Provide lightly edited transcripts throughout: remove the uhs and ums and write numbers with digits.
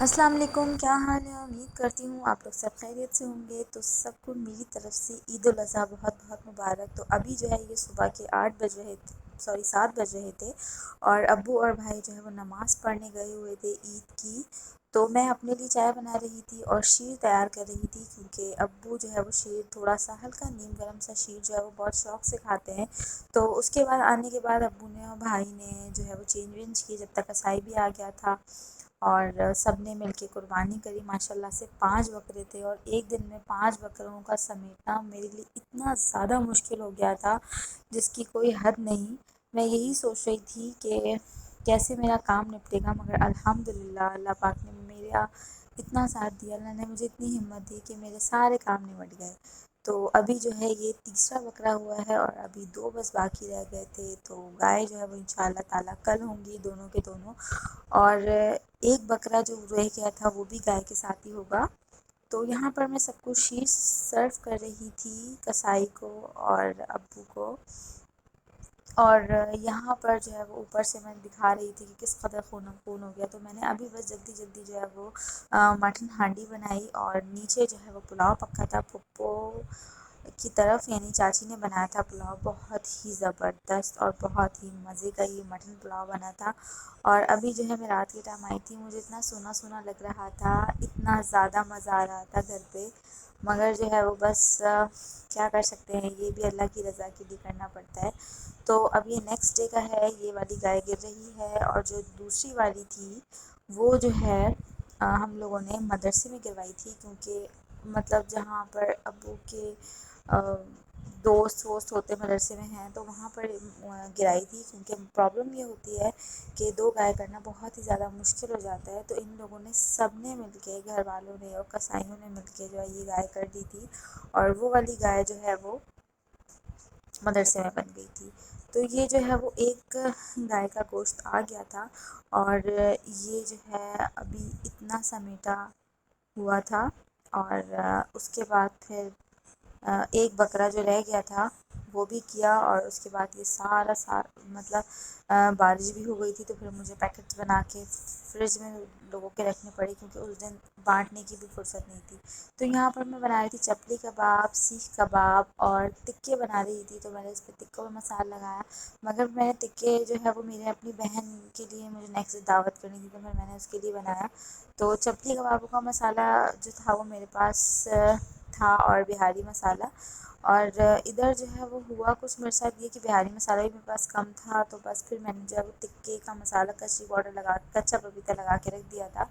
السلام علیکم، کیا حال ہے؟ امید کرتی ہوں آپ لوگ سب خیریت سے ہوں گے۔ تو سب کو میری طرف سے عید الاضحیٰ بہت بہت مبارک۔ تو ابھی جو ہے یہ صبح کے 7 بج رہے تھے، اور ابو اور بھائی جو ہے وہ نماز پڑھنے گئے ہوئے تھے عید کی۔ تو میں اپنے لیے چائے بنا رہی تھی اور شیر تیار کر رہی تھی، کیونکہ ابو جو ہے وہ شیر تھوڑا سا ہلکا نیم گرم سا شیر جو ہے وہ بہت شوق سے کھاتے ہیں۔ تو اس کے بعد آنے کے بعد ابو نے اور بھائی نے جو ہے وہ چینج وینج کی، جب تک عصائی بھی آ گیا تھا، اور سب نے مل کے قربانی کری۔ ماشاءاللہ سے 5 بکرے تھے، اور ایک دن میں 5 بکروں کا سمیٹنا میرے لیے اتنا زیادہ مشکل ہو گیا تھا جس کی کوئی حد نہیں۔ میں یہی سوچ رہی تھی کہ کیسے میرا کام نپٹے گا، مگر الحمدللہ اللہ پاک نے میرا اتنا ساتھ دیا، اللہ نے مجھے اتنی ہمت دی کہ میرے سارے کام نمٹ گئے۔ تو ابھی جو ہے یہ تیسرا بکرا ہوا ہے، اور ابھی 2 بس باقی رہ گئے تھے۔ تو گائے جو ہے وہ انشاءاللہ تعالیٰ کل ہوں گی، دونوں کے دونوں، اور ایک بکرا جو رہ گیا تھا وہ بھی گائے کے ساتھ ہی ہوگا۔ تو یہاں پر میں سب کو شیر سرو کر رہی تھی، کسائی کو اور ابو کو، اور یہاں پر جو ہے وہ اوپر سے میں دکھا رہی تھی کہ کس قدر خون ہو گیا۔ تو میں نے ابھی بس جلدی جلدی جو ہے وہ مٹن ہانڈی بنائی، اور نیچے جو ہے وہ پلاؤ پکا تھا پھپھو کی طرف، یعنی چاچی نے بنایا تھا پلاؤ، بہت ہی زبردست اور بہت ہی مزے کا یہ مٹن پلاؤ بنا تھا۔ اور ابھی جو ہے میں رات کے ٹائم آئی تھی، مجھے اتنا سونا سونا لگ رہا تھا، اتنا زیادہ مزہ آ رہا تھا گھر پہ، مگر جو ہے وہ بس کیا کر سکتے ہیں، یہ بھی اللہ کی رضا کے لیے کرنا پڑتا ہے۔ تو اب یہ نیکسٹ ڈے کا ہے، یہ والی گائے گر رہی ہے، اور جو دوسری والی تھی وہ جو ہے ہم لوگوں نے مدرسے میں گروائی تھی، کیونکہ مطلب جہاں پر ابو کے دوست ووست ہوتے مدرسے میں ہیں، تو وہاں پر گرائی تھی، کیونکہ پرابلم یہ ہوتی ہے کہ 2 گائے کرنا بہت ہی زیادہ مشکل ہو جاتا ہے۔ تو ان لوگوں نے سب نے مل کے، گھر والوں نے اور کسائیوں نے مل کے جو ہے یہ گائے کر دی تھی، اور وہ والی گائے جو ہے وہ مدرسے میں بن گئی تھی۔ تو یہ جو ہے وہ ایک گائے کا گوشت آ گیا تھا، اور یہ جو ہے ابھی اتنا سمیٹا ہوا تھا، اور اس کے بعد پھر ایک بکرا جو رہ گیا تھا وہ بھی کیا، اور اس کے بعد یہ سارا مطلب بارش بھی ہو گئی تھی، تو پھر مجھے پیکٹس بنا کے فریج میں لوگوں کے رکھنے پڑے، کیونکہ اس دن بانٹنے کی بھی فرصت نہیں تھی۔ تو یہاں پر میں بنا رہی تھی چپلی کباب، سیخ کباب، اور ٹکے بنا رہی تھی، تو میں نے اس پہ ٹکوں میں مسالہ لگایا، مگر میں نے ٹکے جو ہے وہ میرے اپنی بہن کے لیے، مجھے نیکسٹ دعوت کرنی تھی، تو پھر میں نے اس کے لیے بنایا۔ تو چپلی کبابوں کا مسالہ جو تھا وہ میرے پاس تھا، اور بہاری مسالہ، اور ادھر جو ہے وہ ہوا کچھ میرے ساتھ یہ کہ بہاری مسالہ بھی میرے پاس کم تھا، تو بس پھر میں نے جو ہے وہ ٹکے کا مسالہ کچا پپیتا لگا کے رکھ دیا تھا،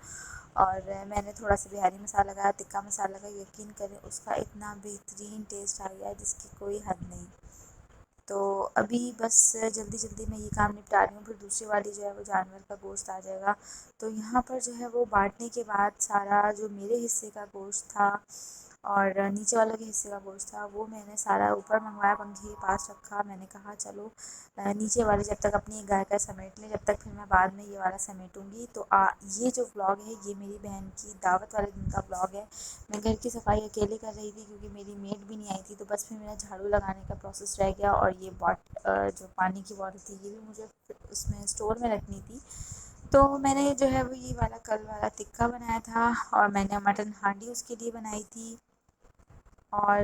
اور میں نے تھوڑا سا بہاری مسالہ لگایا، ٹکا مسالہ کا، یقین کریں اس کا اتنا بہترین ٹیسٹ آ گیا ہے جس کی کوئی حد نہیں۔ تو ابھی بس جلدی جلدی میں یہ کام نپٹا رہی ہوں، پھر دوسری والی جو ہے وہ جانور کا گوشت آ جائے گا۔ تو یہاں پر جو ہے وہ بانٹنے کے بعد سارا جو میرے حصے کا گوشت تھا اور نیچے والوں کے حصے کا گوشت تھا، وہ میں نے سارا اوپر منگوایا، پنکھے کے پاس رکھا، میں نے کہا چلو نیچے والے جب تک اپنی گائے کا سمیٹ لیں، جب تک پھر میں بعد میں یہ والا سمیٹوں گی۔ تو یہ جو ولاگ ہے یہ میری بہن کی دعوت والے دن کا ولاگ ہے۔ میں گھر کی صفائی اکیلے کر رہی تھی، کیونکہ میری میڈ بھی نہیں آئی تھی، تو بس پھر میرا جھاڑو لگانے کا پروسیس رہ گیا، اور یہ جو پانی کی بوٹل تھی یہ بھی مجھے اس میں اسٹور میں رکھنی تھی۔ تو میں نے جو ہے وہ یہ والا کل والا ٹکا بنایا تھا، اور میں نے مٹن ہانڈی اس کے لیے بنائی تھی، اور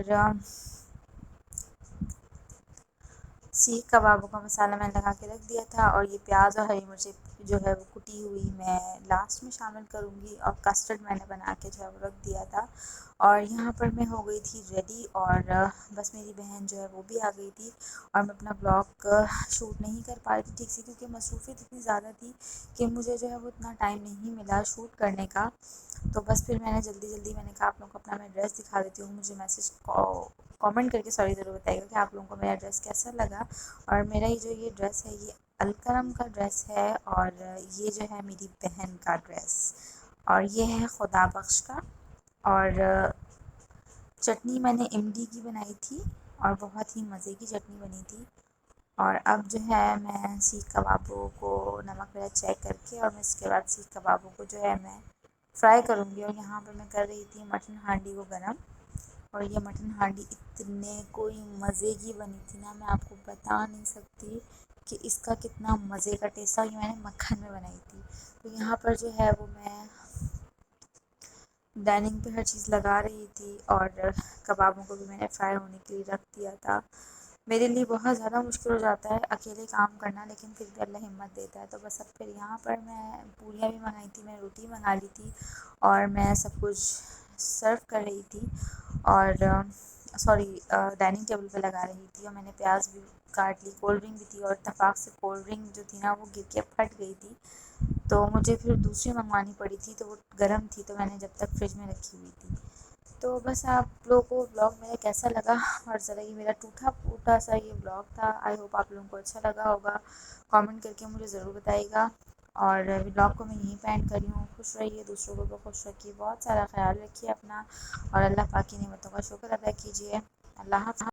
سیخ کبابوں کا مسالہ میں نے لگا کے رکھ دیا تھا، اور یہ پیاز اور ہری مرچیں جو ہے وہ کٹی ہوئی میں لاسٹ میں شامل کروں گی، اور کسٹرڈ میں نے بنا کے جو ہے وہ رکھ دیا تھا، اور یہاں پر میں ہو گئی تھی ریڈی، اور بس میری بہن جو ہے وہ بھی آ گئی تھی، اور میں اپنا بلاگ شوٹ نہیں کر پا رہی تھی ٹھیک سے، کیونکہ مصروفیت اتنی زیادہ تھی کہ مجھے جو ہے وہ اتنا ٹائم نہیں ملا شوٹ کرنے کا۔ تو بس پھر میں نے جلدی جلدی میں نے کہا آپ لوگوں کو اپنا میں ڈریس دکھا دیتی ہوں، مجھے میسیج کامنٹ کر کے ضرور بتائیے گا کہ آپ لوگوں کو میرا ڈریس کیسا لگا۔ اور میرا یہ ڈریس ہے یہ الکرم کا ڈریس ہے، اور یہ جو ہے میری بہن کا ڈریس، اور یہ ہے خدا بخش کا، اور چٹنی میں نے املی کی بنائی تھی، اور بہت ہی مزے کی چٹنی بنی تھی۔ اور اب جو ہے میں سیخ کبابوں کو نمک مرچ چیک کر کے، اور میں اس کے بعد سیخ کبابوں کو جو ہے میں فرائی کروں گی، اور یہاں پہ میں کر رہی تھی مٹن ہانڈی کو گرم، اور یہ مٹن ہانڈی اتنے کوئی مزے کی بنی تھی نا، میں آپ کو بتا نہیں سکتی کہ اس کا کتنا مزے کا ٹیسٹ تھا، یہ میں نے مکھن میں بنائی تھی۔ تو یہاں پر جو ہے وہ میں ڈائننگ پہ ہر چیز لگا رہی تھی، اور کبابوں کو بھی میں نے فرائی ہونے کے لیے رکھ دیا تھا۔ میرے لیے بہت زیادہ مشکل ہو جاتا ہے اکیلے کام کرنا، لیکن پھر بھی اللہ ہمت دیتا ہے۔ تو بس اب پھر یہاں پر میں پوریاں بھی منگائی تھی، میں روٹی منگا لی تھی، اور میں سب کچھ سرو کر رہی تھی، اور ڈائننگ ٹیبل پہ لگا رہی تھی، اور میں نے پیاز بھی کاٹ لی، کولڈ ڈرنک بھی تھی، اور اتفاق سے کولڈ ڈرنک جو تھی نا وہ گر کے پھٹ گئی تھی، تو مجھے پھر دوسری منگوانی پڑی تھی، تو وہ گرم تھی، تو میں نے جب تک فریج میں رکھی ہوئی تھی۔ تو بس آپ لوگوں کو بلاگ میرا کیسا لگا، اور ذرا یہ میرا ٹوٹا پھوٹا سا یہ بلاگ تھا، آئی ہوپ آپ لوگوں کو اچھا لگا ہوگا، کامنٹ کر کے مجھے ضرور بتائیے گا۔ اور بلاگ کو میں یہیں پہ اینڈ کری ہوں۔ خوش رہیے، دوسروں کو بھی خوش رکھیے، بہت سارا خیال رکھیے اپنا، اور اللہ پاک کی نعمتوں کا شکر ادا کیجیے۔ اللہ حافظ۔